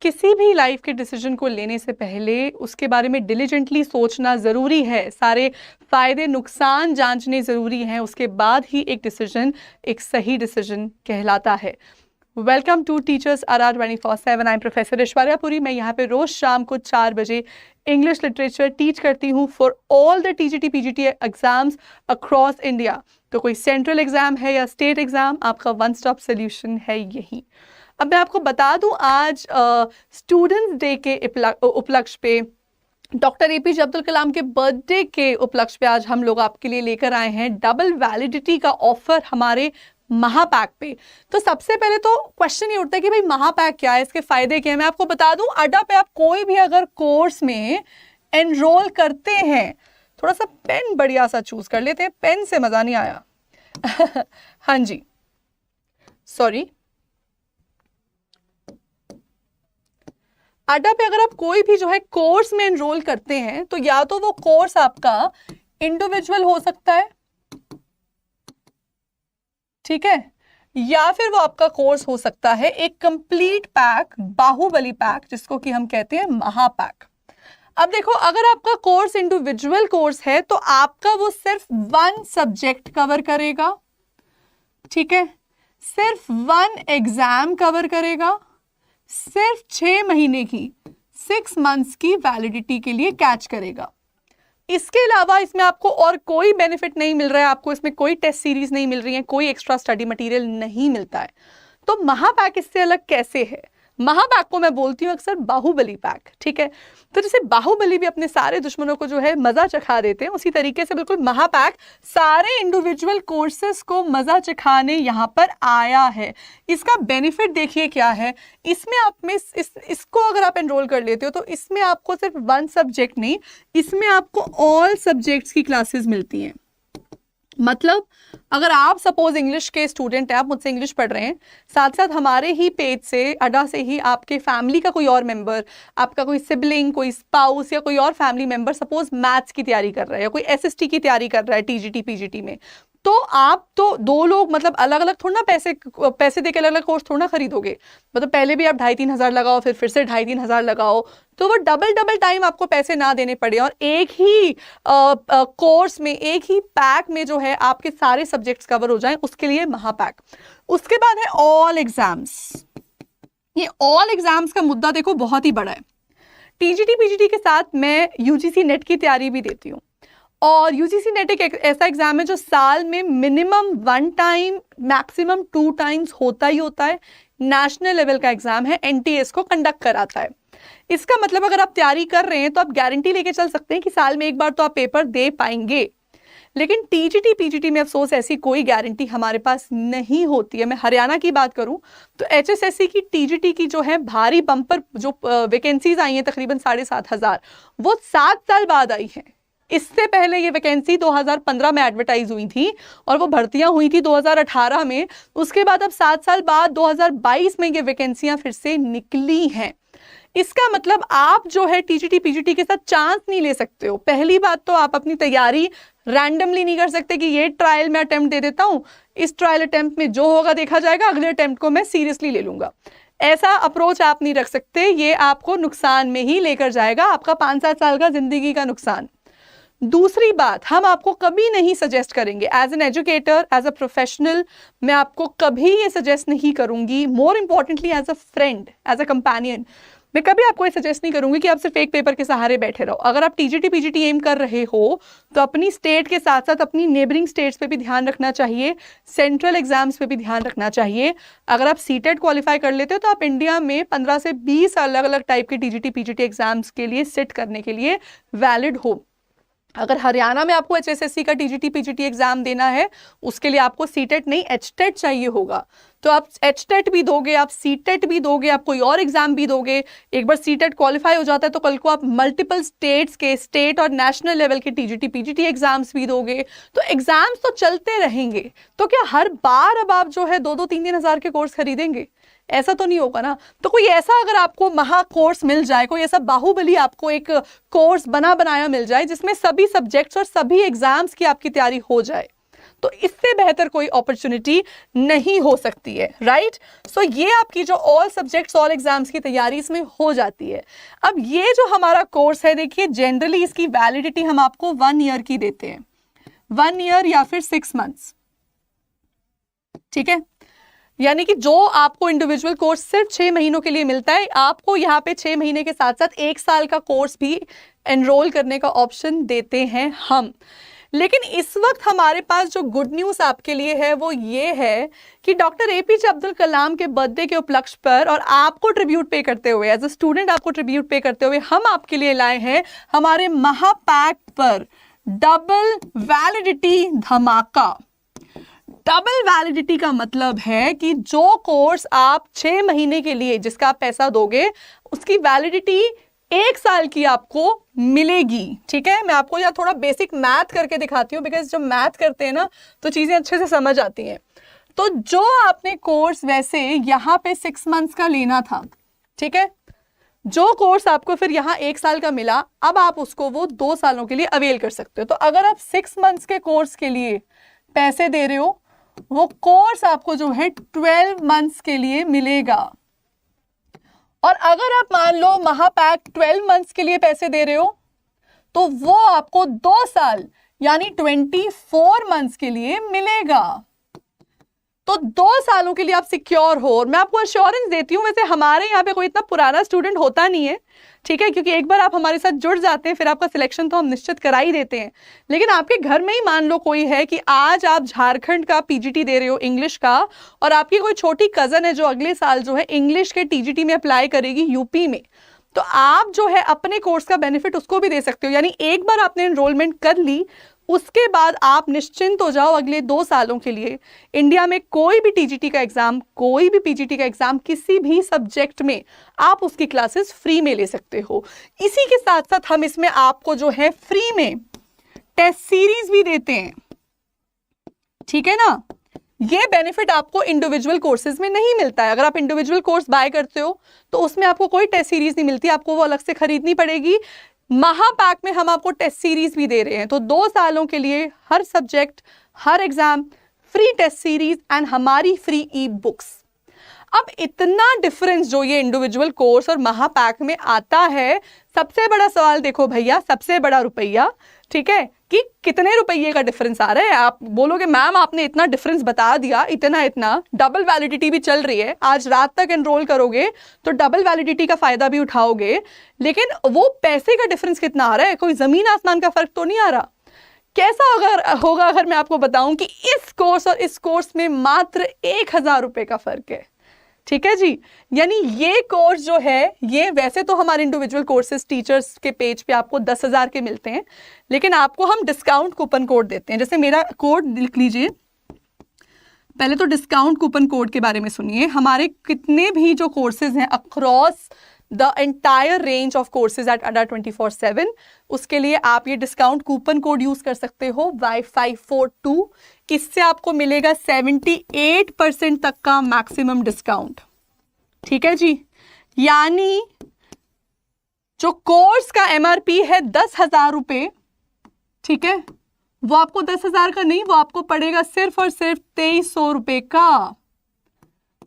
किसी भी लाइफ के डिसीजन को लेने से पहले उसके बारे में डिलिजेंटली सोचना ज़रूरी है, सारे फ़ायदे नुकसान जांचने ज़रूरी हैं, उसके बाद ही एक डिसीजन एक सही डिसीजन कहलाता है। Welcome to teachers RR 24/7। I am professor Aishwarya Puri. मैं यहाँ पे रोज़ शाम को 4 बजे इंग्लिश लिटरेचर टीच करती हूँ for all the TGT PGT exams across India. तो कोई सेंट्रल एग्ज़ाम है या स्टेट एग्ज़ाम, आपका वन स्टॉप सोल्यूशन है यही। अब मैं आपको बता दूं, आज स्टूडेंट्स डे के उपलक्ष्य पे, डॉक्टर APJ अब्दुल कलाम के बर्थडे के उपलक्ष्य पे आज हम लोग आपके लिए लेकर आए हैं डबल वैलिडिटी का ऑफर हमारे महापैक पे। तो सबसे पहले तो क्वेश्चन ये उठता है कि भाई महापैक क्या है, इसके फायदे क्या है। मैं आपको बता दूं, अड्डा पे आप कोई भी अगर कोर्स में एनरोल करते हैं, थोड़ा सा पेन बढ़िया सा चूज कर लेते हैं, पेन से मजा नहीं आया हाँ जी, सॉरी। अड्डा पे अगर आप कोई भी जो है कोर्स में एनरोल करते हैं, तो या तो वो कोर्स आपका इंडिविजुअल हो सकता है, ठीक है, या फिर वो आपका कोर्स हो सकता है एक कंप्लीट पैक, बाहुबली पैक, जिसको कि हम कहते हैं महापैक। अब देखो, अगर आपका कोर्स इंडिविजुअल कोर्स है तो आपका वो सिर्फ 1 सब्जेक्ट कवर करेगा, ठीक है, सिर्फ 1 एग्जाम कवर करेगा, सिर्फ 6 महीने की 6 मंथ्स की वैलिडिटी के लिए कैच करेगा। इसके अलावा इसमें आपको और कोई बेनिफिट नहीं मिल रहा है, आपको इसमें कोई टेस्ट सीरीज नहीं मिल रही है, कोई एक्स्ट्रा स्टडी मटेरियल नहीं मिलता है। तो महापैक इससे अलग कैसे है? महापैक को मैं बोलती हूँ अक्सर बाहुबली पैक, ठीक है। तो जैसे बाहुबली भी अपने सारे दुश्मनों को जो है मजा चखा देते हैं, उसी तरीके से बिल्कुल महापैक सारे इंडिविजुअल कोर्सेस को मजा चखाने यहाँ पर आया है। इसका बेनिफिट देखिए क्या है, इसमें आप में इसको अगर आप एनरोल कर लेते हो तो इसमें आपको सिर्फ 1 सब्जेक्ट नहीं, इसमें आपको ऑल सब्जेक्ट्स की क्लासेस मिलती हैं। मतलब अगर आप सपोज इंग्लिश के स्टूडेंट हैं, आप मुझसे इंग्लिश पढ़ रहे हैं, साथ साथ हमारे ही पेज से, अड्डा से ही आपके फैमिली का कोई और मेंबर, आपका कोई सिबलिंग, कोई स्पाउस या कोई और फैमिली मेंबर सपोज मैथ्स की तैयारी कर रहा है या कोई SST की तैयारी कर रहा है TGT PGT में, तो आप तो 2 लोग मतलब अलग अलग थोड़ा ना पैसे देके अलग अलग कोर्स थोड़ा ना खरीदोगे। मतलब पहले भी आप 2,500-3 हज़ार लगाओ, फिर से 2,500-3 हज़ार लगाओ, तो वो डबल टाइम आपको पैसे ना देने पड़े और एक ही कोर्स में, एक ही पैक में जो है आपके सारे सब्जेक्ट्स कवर हो जाएं, उसके लिए महापैक। उसके बाद है ऑल एग्जाम्स। ये ऑल एग्जाम्स का मुद्दा देखो बहुत ही बड़ा है। TGT PGT के साथ मैं UGC नेट की तैयारी भी देती हूँ, और UGC नेट एक ऐसा एग्जाम है जो साल में मिनिमम 1 टाइम, मैक्सिमम 2 टाइम्स होता ही होता है। नेशनल लेवल का एग्जाम है, NTA को कंडक्ट कराता है। इसका मतलब अगर आप तैयारी कर रहे हैं तो आप गारंटी लेके चल सकते हैं कि साल में एक बार तो आप पेपर दे पाएंगे। लेकिन TGT PGT में अफसोस ऐसी कोई गारंटी हमारे पास नहीं होती है। मैं हरियाणा की बात करूं तो HSSC की TGT की जो है भारी बम्पर जो वैकेंसीज आई हैं, तकरीबन 7,500, वो 7 साल बाद आई हैं। इससे पहले ये वैकेंसी 2015 में एडवर्टाइज हुई थी और वो भर्तियां हुई थी 2018 में। उसके बाद अब 7 साल बाद 2022 में ये वैकेंसियां फिर से निकली हैं। इसका मतलब आप जो है TGT PGT के साथ चांस नहीं ले सकते हो। पहली बात तो आप अपनी तैयारी रैंडमली नहीं कर सकते कि ये ट्रायल में अटेम्प्ट दे देता हूँ, इस ट्रायल अटेम्प्ट में जो होगा देखा जाएगा, अगले अटेम्प्ट को मैं सीरियसली ले लूंगा। ऐसा अप्रोच आप नहीं रख सकते, ये आपको नुकसान में ही लेकर जाएगा, आपका 5-7 साल का जिंदगी का नुकसान। दूसरी बात, हम आपको कभी नहीं सजेस्ट करेंगे as an educator, as a professional, मैं आपको कभी ये सजेस्ट नहीं करूंगी, more importantly as a friend, as a companion, मैं कभी आपको ये सजेस्ट नहीं करूंगी कि आप सिर्फ एक पेपर के सहारे बैठे रहो। अगर आप TGT PGT एम कर रहे हो तो अपनी स्टेट के साथ साथ अपनी नेबरिंग स्टेट्स पे भी ध्यान रखना चाहिए, सेंट्रल एग्जाम्स पे भी ध्यान रखना चाहिए। अगर आप CTET क्वालिफाई कर लेते हो तो आप इंडिया में 15 से 20 अलग अलग टाइप के TGT PGT एग्जाम्स के लिए सिट करने के लिए वैलिड हो। अगर हरियाणा में आपको HSSC का TGT PGT एग्जाम देना है, उसके लिए आपको CTET नहीं HTET चाहिए होगा। तो आप HTET भी दोगे, आप CTET भी दोगे, आप कोई और एग्जाम भी दोगे। एक बार CTET क्वालिफाई हो जाता है तो कल को आप मल्टीपल स्टेट्स के, स्टेट और नेशनल लेवल के TGT PGT एग्जाम्स भी दोगे। तो एग्जाम्स तो चलते रहेंगे। तो क्या हर बार अब आप जो है 2-3 हज़ार के कोर्स खरीदेंगे? ऐसा तो नहीं होगा ना। तो कोई ऐसा अगर आपको महा कोर्स मिल जाए, कोई ऐसा बाहुबली आपको एक कोर्स बना बनाया मिल जाए जिसमें सभी सब्जेक्ट्स और सभी एग्जाम्स की आपकी तैयारी हो जाए, तो इससे बेहतर कोई अपॉर्चुनिटी नहीं हो सकती है, राइट। सो ये आपकी जो ऑल सब्जेक्ट्स ऑल एग्जाम्स की तैयारी इसमें हो जाती है। अब ये जो हमारा कोर्स है, देखिए जनरली इसकी वैलिडिटी हम आपको 1 ईयर की देते हैं, 1 ईयर या फिर 6 मंथ्स, ठीक है। यानी कि जो आपको इंडिविजुअल कोर्स सिर्फ 6 महीनों के लिए मिलता है, आपको यहाँ पे 6 महीने के साथ साथ 1 साल का कोर्स भी एनरोल करने का ऑप्शन देते हैं हम। लेकिन इस वक्त हमारे पास जो गुड न्यूज़ आपके लिए है वो ये है कि डॉक्टर एपीजे अब्दुल कलाम के बर्थडे के उपलक्ष्य पर और आपको ट्रिब्यूट पे करते हुए, एज अ स्टूडेंट आपको ट्रिब्यूट पे करते हुए, हम आपके लिए लाए हैं हमारे महापैक पर डबल वैलिडिटी धमाका। डबल वैलिडिटी का मतलब है कि जो कोर्स आप 6 महीने के लिए जिसका आप पैसा दोगे, उसकी वैलिडिटी 1 साल की आपको मिलेगी, ठीक है। मैं आपको यहाँ थोड़ा बेसिक मैथ करके दिखाती हूँ, बिकॉज जब मैथ करते हैं ना तो चीज़ें अच्छे से समझ आती हैं। तो जो आपने कोर्स वैसे यहाँ पे 6 मंथ्स का लेना था, ठीक है, जो कोर्स आपको फिर यहाँ 1 साल का मिला, अब आप उसको वो 2 सालों के लिए अवेल कर सकते हो। तो अगर आप 6 मंथ्स के कोर्स के लिए पैसे दे रहे हो, वो कोर्स आपको जो है 12 मंथ्स के लिए मिलेगा। और अगर आप मान लो महापैक 12 मंथ्स के लिए पैसे दे रहे हो, तो वो आपको 2 साल यानी 24 मंथ्स के लिए मिलेगा। तो 2 सालों के लिए आप सिक्योर हो। और मैं आपको अश्योरेंस देती हूँ, वैसे हमारे यहाँ पे कोई इतना पुराना स्टूडेंट होता नहीं है, ठीक है, क्योंकि एक बार आप हमारे साथ जुड़ जाते हैं फिर आपका सिलेक्शन तो हम निश्चित करा ही देते हैं। लेकिन आपके घर में ही मान लो कोई है कि आज आप झारखंड का पीजीटी दे रहे हो इंग्लिश का, और आपकी कोई छोटी कजन है जो अगले साल जो है इंग्लिश के टीजीटी में अप्लाई करेगी यूपी में, तो आप जो है अपने कोर्स का बेनिफिट उसको भी दे सकते हो। यानी एक बार आपने एनरोलमेंट कर ली, उसके बाद आप निश्चिंत हो जाओ अगले 2 सालों के लिए। इंडिया में कोई भी टीजीटी का एग्जाम, कोई भी पीजीटी का एग्जाम, किसी भी सब्जेक्ट में आप उसकी क्लासेस फ्री में ले सकते हो। इसी के साथ साथ हम इसमें आपको जो है फ्री में टेस्ट सीरीज भी देते हैं, ठीक है ना। ये बेनिफिट आपको इंडिविजुअल कोर्सेज में नहीं मिलता है। अगर आप इंडिविजुअल कोर्स बाय करते हो तो उसमें आपको कोई टेस्ट सीरीज नहीं मिलती, आपको वो अलग से खरीदनी पड़ेगी। महापैक में हम आपको टेस्ट सीरीज भी दे रहे हैं, तो 2 सालों के लिए हर सब्जेक्ट, हर exam, free test series and हमारी फ्री ई बुक्स। अब इतना डिफरेंस जो ये इंडिविजुअल कोर्स और महापैक में आता है, सबसे बड़ा सवाल देखो भैया, सबसे बड़ा रुपया, ठीक है, कि कितने रुपये का डिफरेंस आ रहा है। आप बोलोगे मैम आपने इतना डिफरेंस बता दिया, इतना डबल वैलिडिटी भी चल रही है, आज रात तक एनरोल करोगे तो डबल वैलिडिटी का फायदा भी उठाओगे, लेकिन वो पैसे का डिफरेंस कितना आ रहा है, कोई जमीन आसमान का फर्क तो नहीं आ रहा। कैसा होगा अगर मैं आपको बताऊं कि इस कोर्स और इस कोर्स में मात्र 1000 रुपए का फर्क है, ठीक है जी। यानी ये कोर्स जो है, ये वैसे तो हमारे इंडिविजुअल कोर्सेज टीचर्स के पेज पे आपको 10,000 के मिलते हैं, लेकिन आपको हम डिस्काउंट कूपन कोड देते हैं। जैसे मेरा कोड लिख लीजिए, पहले तो डिस्काउंट कूपन कोड के बारे में सुनिए। हमारे कितने भी जो कोर्सेज हैं across the entire range of courses at Adda 24/7, उसके लिए आप ये डिस्काउंट कूपन कोड यूज कर सकते हो Y542। इससे आपको मिलेगा 78% तक का मैक्सिमम डिस्काउंट, ठीक है जी। यानी जो कोर्स का MRP है 10,000 रुपए, ठीक है, वो आपको 10,000 का नहीं, वो आपको पड़ेगा सिर्फ और सिर्फ 2300 रुपए का।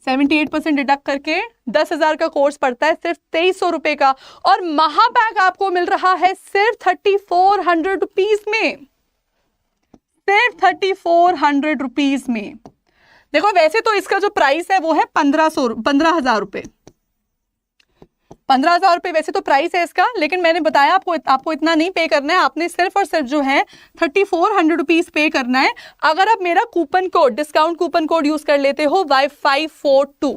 78% डिडक्ट करके 10,000 का कोर्स पड़ता है सिर्फ 2300 रुपए का। और महापैक आपको मिल रहा है सिर्फ 3400 रुपीज में, सिर्फ 3400 रुपीज में। देखो वैसे तो इसका जो प्राइस है वो है 15,000 रुपए, 15,000 रुपए वैसे तो प्राइस है इसका, लेकिन मैंने बताया आपको इतना नहीं पे करना है, आपने सिर्फ और सिर्फ जो है 3400 रुपीज पे करना है। अगर आप मेरा coupon code, discount coupon code use कर लेते हो Y542,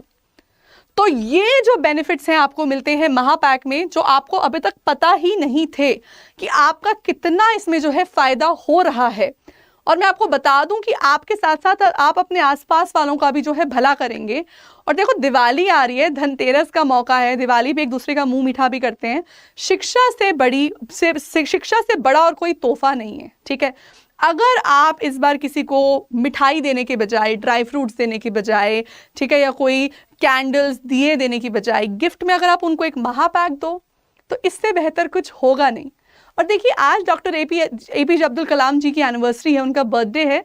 तो ये जो बेनिफिट्स हैं आपको मिलते हैं महापैक में, जो आपको अभी तक पता ही नहीं थे कि आपका कितना इसमें जो है फायदा हो रहा है। और मैं आपको बता दूं कि आपके साथ साथ आप अपने आसपास वालों का भी जो है भला करेंगे। और देखो दिवाली आ रही है, धनतेरस का मौका है, दिवाली पे एक दूसरे का मुंह मीठा भी करते हैं। शिक्षा से बड़ा और कोई तोहफा नहीं है, ठीक है। अगर आप इस बार किसी को मिठाई देने के बजाय, ड्राई फ्रूट्स देने के बजाय, ठीक है, या कोई कैंडल्स दिए देने की बजाय गिफ्ट में अगर आप उनको एक महापैक दो, तो इससे बेहतर कुछ होगा नहीं। और देखिए आज डॉक्टर एपीजे अब्दुल कलाम जी की एनिवर्सरी है, उनका बर्थडे है।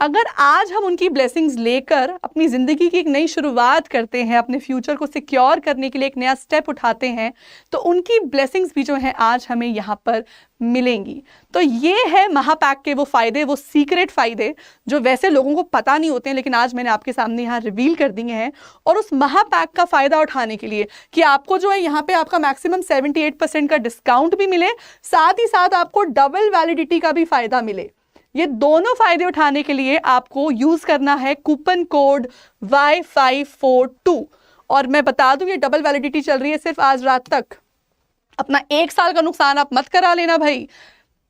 अगर आज हम उनकी ब्लेसिंग्स लेकर अपनी ज़िंदगी की एक नई शुरुआत करते हैं, अपने फ्यूचर को सिक्योर करने के लिए एक नया स्टेप उठाते हैं, तो उनकी ब्लेसिंग्स भी जो हैं आज हमें यहाँ पर मिलेंगी। तो ये है महापैक के वो फ़ायदे, वो सीक्रेट फ़ायदे जो वैसे लोगों को पता नहीं होते हैं, लेकिन आज मैंने आपके सामने यहाँ रिवील कर दिए हैं। और उस महापैक का फ़ायदा उठाने के लिए कि आपको जो है यहाँ पे आपका मैक्सिमम 78% का डिस्काउंट भी मिले, साथ ही साथ आपको डबल वैलिडिटी का भी फ़ायदा मिले, ये दोनों फायदे उठाने के लिए आपको यूज करना है कूपन कोड Y542। और मैं बता दूं ये डबल वैलिडिटी चल रही है सिर्फ आज रात तक। अपना 1 साल का नुकसान आप मत करा लेना भाई।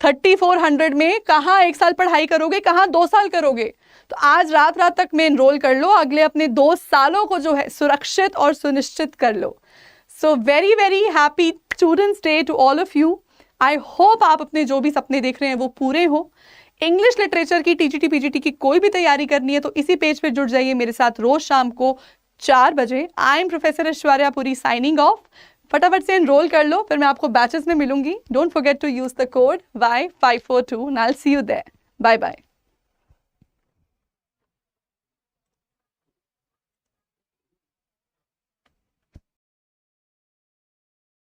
3400 में कहाँ 1 साल पढ़ाई करोगे, कहाँ 2 साल करोगे। तो आज रात तक में एनरोल कर लो, अगले अपने 2 सालों को जो है सुरक्षित और सुनिश्चित कर लो। So very very happy students day to all of you. I hope आप अपने जो भी सपने देख रहे हैं वो पूरे हो। इंग्लिश लिटरेचर की टीजीटी पीजीटी की कोई भी तैयारी करनी है तो इसी पेज पे जुड़ जाइए मेरे साथ रोज शाम को 4 बजे। आई am professor Aishwarya Puri signing off. फटाफट से एनरोल कर लो, फिर मैं आपको बैचेस में मिलूंगी। Don't forget to use the code Y542 and I'll see you there. Bye bye.